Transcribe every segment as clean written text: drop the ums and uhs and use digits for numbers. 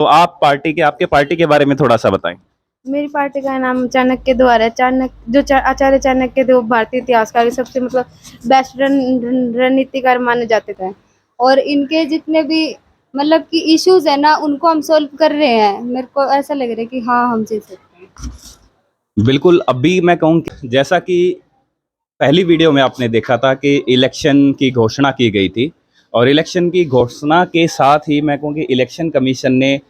तो आप पार्टी के आपके पार्टी के बारे में थोड़ा सा बताएं। मेरी पार्टी का नाम चाणक्य द्वारा है। आचार्य चाणक्य थे, वो भारतीय इतिहासकार के सबसे बेस्ट रणनीतिकार माने जाते थे। और इनके जितने भी कि इश्यूज है ना, उनको हम सोल्व कर रहे हैं। मेरे को ऐसा लग रहा है कि हाँ, हम जीत सकते हैं। बिल्कुल, अभी मैं कहूँ कि जैसा कि पहली वीडियो में आपने देखा था कि इलेक्शन की घोषणा की गई थी, और इलेक्शन की घोषणा के साथ ही मैं कहूँ कि इलेक्शन कमीशन ने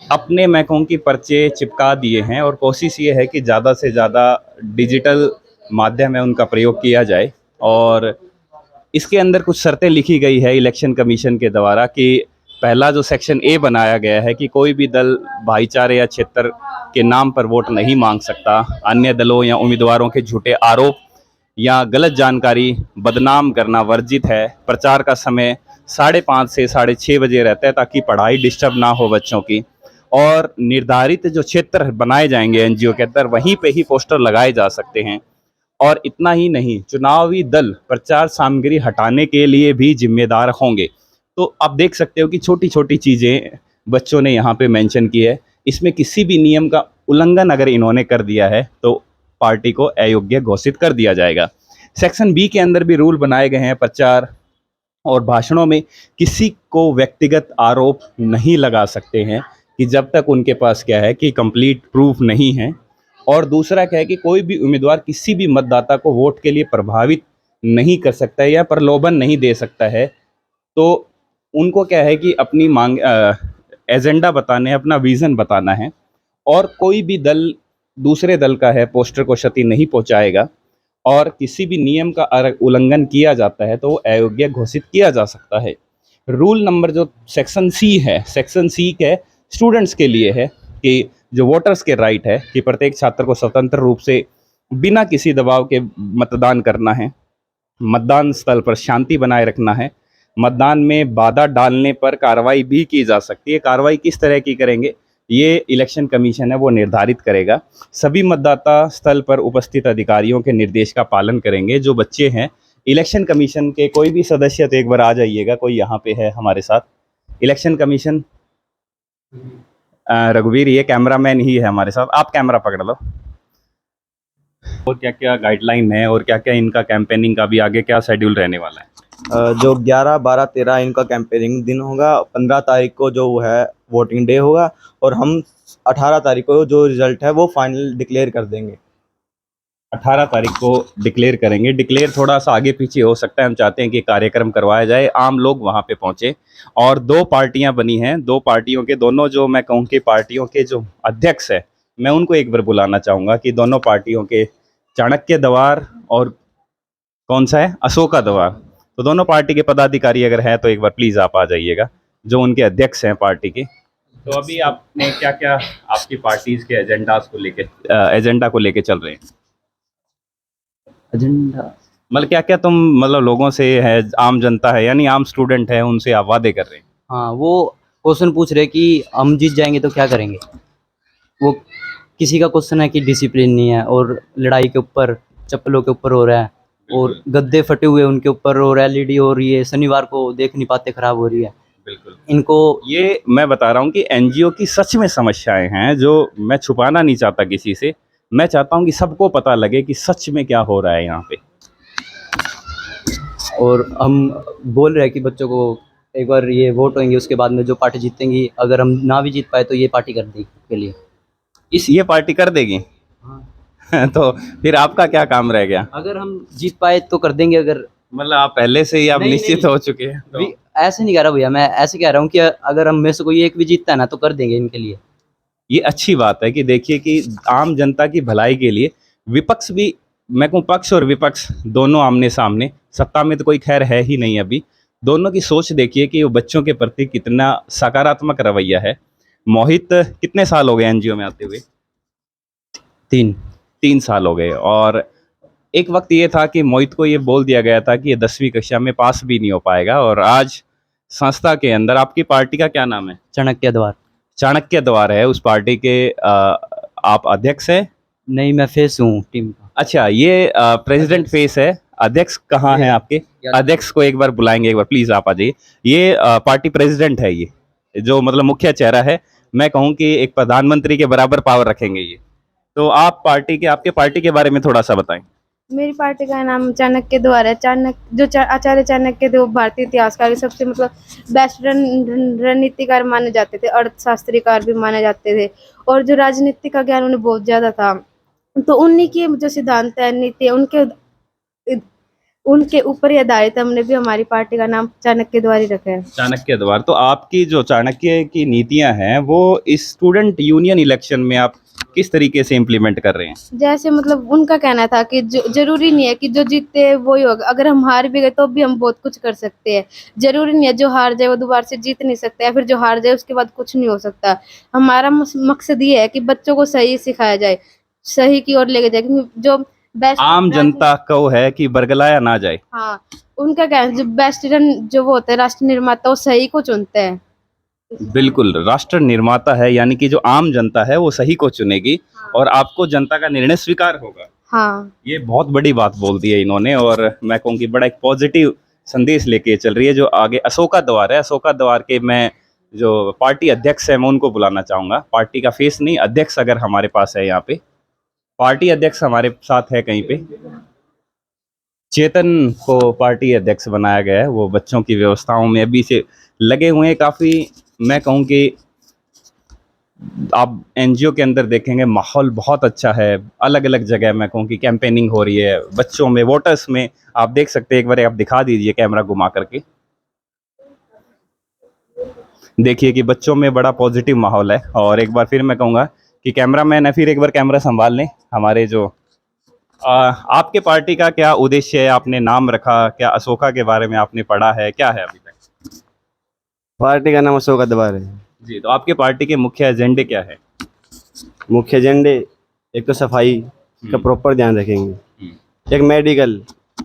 अपने मैं कहूँ कि पर्चे चिपका दिए हैं, और कोशिश ये है कि ज़्यादा से ज़्यादा डिजिटल माध्यम है उनका प्रयोग किया जाए। और इसके अंदर कुछ शर्तें लिखी गई है इलेक्शन कमीशन के द्वारा कि पहला जो सेक्शन ए बनाया गया है कि कोई भी दल भाईचारे या क्षेत्र के नाम पर वोट नहीं मांग सकता। अन्य दलों या उम्मीदवारों के झूठे आरोप या गलत जानकारी बदनाम करना वर्जित है। प्रचार का समय 5:30 से 6:30 बजे रहता है ताकि पढ़ाई डिस्टर्ब ना हो बच्चों की। और निर्धारित जो क्षेत्र बनाए जाएंगे एनजीओ के अंदर, वहीं पे ही पोस्टर लगाए जा सकते हैं। और इतना ही नहीं, चुनावी दल प्रचार सामग्री हटाने के लिए भी जिम्मेदार होंगे। तो आप देख सकते हो कि छोटी छोटी चीज़ें बच्चों ने यहाँ पे मेंशन की है। इसमें किसी भी नियम का उल्लंघन अगर इन्होंने कर दिया है तो पार्टी को अयोग्य घोषित कर दिया जाएगा। सेक्शन बी के अंदर भी रूल बनाए गए हैं। प्रचार और भाषणों में किसी को व्यक्तिगत आरोप नहीं लगा सकते हैं कि जब तक उनके पास क्या है कि कंप्लीट प्रूफ नहीं है। और दूसरा क्या है कि कोई भी उम्मीदवार किसी भी मतदाता को वोट के लिए प्रभावित नहीं कर सकता है या प्रलोभन नहीं दे सकता है। तो उनको क्या है कि अपनी मांग एजेंडा बताने, अपना विज़न बताना है। और कोई भी दल दूसरे दल का है पोस्टर को क्षति नहीं पहुंचाएगा। और किसी भी नियम का उल्लंघन किया जाता है तो वो अयोग्य घोषित किया जा सकता है। रूल नंबर जो सेक्शन सी है, सेक्शन सी के स्टूडेंट्स के लिए है कि जो वोटर्स के राइट है कि प्रत्येक छात्र को स्वतंत्र रूप से बिना किसी दबाव के मतदान करना है। मतदान स्थल पर शांति बनाए रखना है। मतदान में बाधा डालने पर कार्रवाई भी की जा सकती है। कार्रवाई किस तरह की करेंगे ये इलेक्शन कमीशन है वो निर्धारित करेगा। सभी मतदाता स्थल पर उपस्थित अधिकारियों के निर्देश का पालन करेंगे। जो बच्चे हैं, इलेक्शन कमीशन के कोई भी सदस्य तो एक बार आ जाइएगा, कोई यहाँ पे है हमारे साथ इलेक्शन कमीशन, रघुवीर, ये कैमरामैन ही है हमारे साथ, आप कैमरा पकड़ लो। और क्या क्या गाइडलाइन है और क्या क्या इनका कैंपेनिंग का भी आगे क्या शेड्यूल रहने वाला है? जो 11, 12, 13 इनका कैंपेनिंग दिन होगा। 15 तारीख को जो है वोटिंग डे होगा, और हम 18 तारीख को जो रिजल्ट है वो फाइनल डिक्लेयर कर देंगे। 18 तारीख को डिक्लेयर करेंगे। डिक्लेयर थोड़ा सा आगे पीछे हो सकता है, हम चाहते हैं कि कार्यक्रम करवाया जाए, आम लोग वहाँ पे पहुँचे। और 2 पार्टियाँ बनी हैं, 2 पार्टियों के दोनों जो मैं कहूँ कि पार्टियों के जो अध्यक्ष है, मैं उनको एक बार बुलाना चाहूँगा कि दोनों पार्टियों के चाणक्य दवार और कौन सा है, अशोका दवार, तो दोनों पार्टी के पदाधिकारी अगर हैं तो एक बार प्लीज़ आप आ जाइएगा, जो उनके अध्यक्ष हैं पार्टी के। तो अभी आपने क्या क्या आपकी पार्टीज के एजेंडा को लेके चल रहे हैं? एजेंडा मतलब क्या क्या तुम मतलब लोगों से है, आम जनता है यानी आम स्टूडेंट है, उनसे आप वादे कर रहे हैं? हाँ, वो क्वेश्चन पूछ रहे कि हम जीत जाएंगे तो क्या करेंगे। वो किसी का क्वेश्चन है कि डिसिप्लिन नहीं है, और लड़ाई के ऊपर, चप्पलों के ऊपर हो रहा है, और गद्दे फटे हुए उनके ऊपर, और एलईडी हो रही है, शनिवार को देख नहीं पाते, खराब हो रही है। बिल्कुल, इनको ये मैं बता रहा हूँ कि एनजीओ की सच में समस्याएं हैं जो मैं छुपाना नहीं चाहता किसी से। मैं चाहता हूँ कि सबको पता लगे कि सच में क्या हो रहा है यहाँ पे। और हम बोल रहे हैं कि बच्चों को एक बार ये वोट होंगे, उसके बाद में जो पार्टी जीतेंगी, अगर हम ना भी जीत पाए तो ये पार्टी कर देगी के लिए। ये पार्टी कर देगी? हाँ, तो फिर आपका क्या काम रह गया? अगर हम जीत पाए तो कर देंगे। अगर मतलब आप पहले से ही आप नहीं, निश्चित नहीं, हो चुके हैं तो? ऐसे नहीं कह रहा भैया, मैं ऐसे कह रहा हूँ कि अगर हम में से कोई एक भी जीतता है ना तो कर देंगे इनके लिए। ये अच्छी बात है कि देखिए कि आम जनता की भलाई के लिए विपक्ष भी, मैं कहूँ पक्ष और विपक्ष दोनों आमने सामने, सत्ता में तो कोई खैर है ही नहीं अभी, दोनों की सोच देखिए कि वो बच्चों के प्रति कितना सकारात्मक रवैया है। मोहित कितने साल हो गए एनजीओ में आते हुए? 3 साल हो गए। और एक वक्त ये था कि मोहित को ये बोल दिया गया था कि ये 10वीं कक्षा में पास भी नहीं हो पाएगा, और आज संस्था के अंदर आपकी पार्टी का क्या नाम है? चाणक्य द्वार। चाणक्य द्वार है उस पार्टी के आप अध्यक्ष हैं? नहीं, मैं फेस हूँ टीम का। अच्छा, ये प्रेसिडेंट फेस है। अध्यक्ष कहाँ हैं आपके? अध्यक्ष को एक बार बुलाएंगे, एक बार प्लीज आप आ जाइए। ये पार्टी प्रेसिडेंट है, ये जो मतलब मुख्य चेहरा है मैं कहूँ कि एक प्रधानमंत्री के बराबर पावर रखेंगे ये। तो आप आपके पार्टी के बारे में थोड़ा सा बताएं। मेरी पार्टी का नाम चाणक्य द्वारा है। आचार्य चाणक्य थे वो भारतीय इतिहासकार के सबसे मतलब बेस्ट रणनीतिकार माने जाते थे, अर्थशास्त्रीकार भी माने जाते थे, और जो राजनीति का ज्ञान उन्हें बहुत ज्यादा था। तो उन्हीं की जो सिद्धांत है, नीति है, उनके ऊपर ही आधारित हमने भी हमारी पार्टी का नाम चाणक्य द्वारा ही रखा है। चाणक्य द्वार, तो आपकी जो चाणक्य की नीतियां हैं वो इस स्टूडेंट यूनियन इलेक्शन में आप किस तरीके से इम्प्लीमेंट कर रहे हैं? जैसे मतलब उनका कहना था कि जरूरी नहीं है कि जो जीते वो ही होगा, अगर हम हार भी गए तो भी हम बहुत कुछ कर सकते हैं। जरूरी नहीं है जो हार जाए वो दोबारा से जीत नहीं सकता, या फिर जो हार जाए उसके बाद कुछ नहीं हो सकता। हमारा मकसद ये है कि बच्चों को सही सिखाया जाए, सही की ओर लेके जाए, क्योंकि जो बेस्ट आम जनता को है कि बरगलाया ना जाए। हाँ, उनका कहना है जो बेस्ट जो वो होते हैं राष्ट्र निर्माता, वो सही को चुनते हैं। बिल्कुल, राष्ट्र निर्माता है, यानी कि जो आम जनता है वो सही को चुनेगी और आपको जनता का निर्णय स्वीकार होगा। हाँ, ये बहुत बड़ी बात बोल दी है इन्होंने, और मैं कहूँगी बड़ा एक पॉजिटिव संदेश लेके चल रही है। जो आगे अशोका द्वार है, अशोका द्वार के मैं जो पार्टी अध्यक्ष है मैं उनको बुलाना चाहूँगा। पार्टी का फेस नहीं, अध्यक्ष अगर हमारे पास है यहाँ पे, पार्टी अध्यक्ष हमारे साथ है कहीं पे। चेतन को पार्टी अध्यक्ष बनाया गया है, वो बच्चों की व्यवस्थाओं में अभी से लगे हुए हैं काफ़ी। मैं कहूँ कि आप एनजीओ के अंदर देखेंगे माहौल बहुत अच्छा है। अलग अलग जगह मैं कहूँ कि कैंपेनिंग हो रही है बच्चों में, वोटर्स में। आप देख सकते हैं, एक बार आप दिखा दीजिए कैमरा घुमा करके, देखिए कि बच्चों में बड़ा पॉजिटिव माहौल है। और एक बार फिर मैं कहूँगा कि कैमरामैन है, फिर एक बार कैमरा संभाल लें हमारे जो आपके पार्टी का क्या उद्देश्य है? आपने नाम रखा क्या? अशोका के बारे में आपने पढ़ा है, क्या है अभी तक? पार्टी का नाम अशोका द्वार है जी, तो आपके पार्टी के मुख्य एजेंडे क्या है? मुख्य एजेंडे एक तो सफाई का प्रॉपर ध्यान रखेंगे, एक मेडिकल,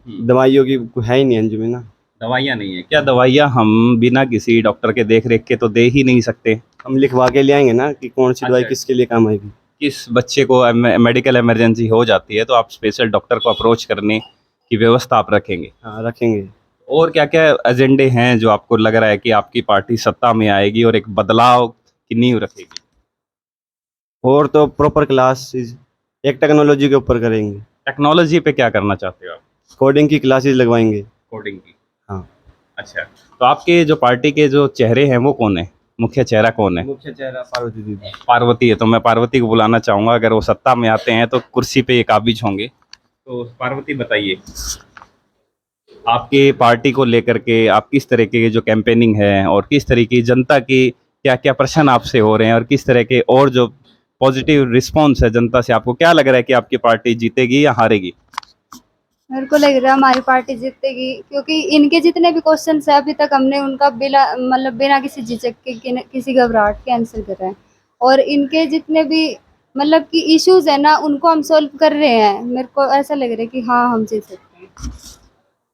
दवाइयों की है ही नहीं एनजीओ में ना, दवाइयाँ नहीं है क्या? दवाइयाँ हम बिना किसी डॉक्टर के देख रेख के तो दे ही नहीं सकते। हम लिखवा के ले आएंगे ना कि कौन सी दवाई अच्छा। किसके लिए काम आएगी। किस बच्चे को मेडिकल इमरजेंसी हो जाती है तो आप स्पेशल डॉक्टर को अप्रोच करने की व्यवस्था आप रखेंगे। हाँ रखेंगे। और क्या क्या एजेंडे हैं जो आपको लग रहा है कि आपकी पार्टी सत्ता में आएगी और एक बदलाव की नींव रखेगी? और तो प्रॉपर क्लासेस एक टेक्नोलॉजी के ऊपर करेंगे, टेक्नोलॉजी पे क्या करना चाहते हो आप? कोडिंग की क्लासेस लगवाएंगे। कोडिंग की? हाँ। अच्छा, तो आपके जो पार्टी के जो चेहरे हैं वो कौन है? मुख्य चेहरा कौन है? मुख्य चेहरा पार्वती दीदी। पार्वती है, तो मैं पार्वती को बुलाना चाहूँगा। अगर वो सत्ता में आते हैं तो कुर्सी पे ये काबिज होंगे। तो पार्वती बताइए, आपके पार्टी को लेकर के आप किस तरीके की जो कैंपेनिंग है और किस तरीके की जनता की क्या क्या प्रश्न आपसे हो रहे हैं और किस तरह के और जो पॉजिटिव रिस्पॉन्स है जनता से, आपको क्या लग रहा है कि आपकी पार्टी जीतेगी या हारेगी? मेरे को लग रहा है हमारी पार्टी जीतेगी, क्योंकि इनके जितने भी क्वेश्चन है अभी तक हमने उनका बिना किसी झिझक के किसी घबराहट के आंसर कर रहे हैं, और इनके जितने भी मतलब कि इश्यूज है ना उनको हम सॉल्व कर रहे हैं। मेरे को ऐसा लग रहा है कि हाँ हम जीत सकते हैं।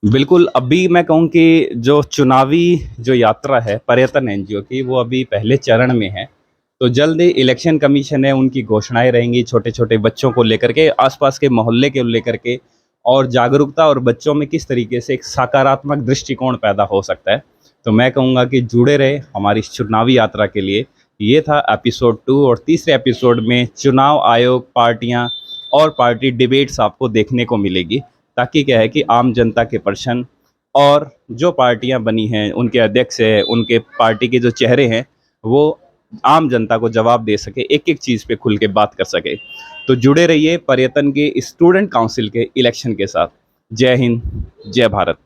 बिल्कुल, अभी मैं कहूँ कि जो चुनावी जो यात्रा है पर्यटन एनजीओ की, वो अभी पहले चरण में है। तो जल्द ही इलेक्शन कमीशन है, उनकी घोषणाएं रहेंगी छोटे छोटे बच्चों को लेकर के, आसपास के मोहल्ले के लेकर के, और जागरूकता और बच्चों में किस तरीके से एक सकारात्मक दृष्टिकोण पैदा हो सकता है। तो मैं कहूँगा कि जुड़े रहे हमारी इस चुनावी यात्रा के लिए। ये था एपिसोड 2, और तीसरे एपिसोड में चुनाव आयोग, पार्टियां और पार्टी डिबेट्स आपको देखने को मिलेगी, ताकि क्या है कि आम जनता के प्रश्न और जो पार्टियां बनी हैं, उनके अध्यक्ष हैं, उनके पार्टी के जो चेहरे हैं, वो आम जनता को जवाब दे सके, एक एक चीज़ पे खुल के बात कर सके। तो जुड़े रहिए पर्यटन के स्टूडेंट काउंसिल के इलेक्शन के साथ। जय हिंद, जय भारत।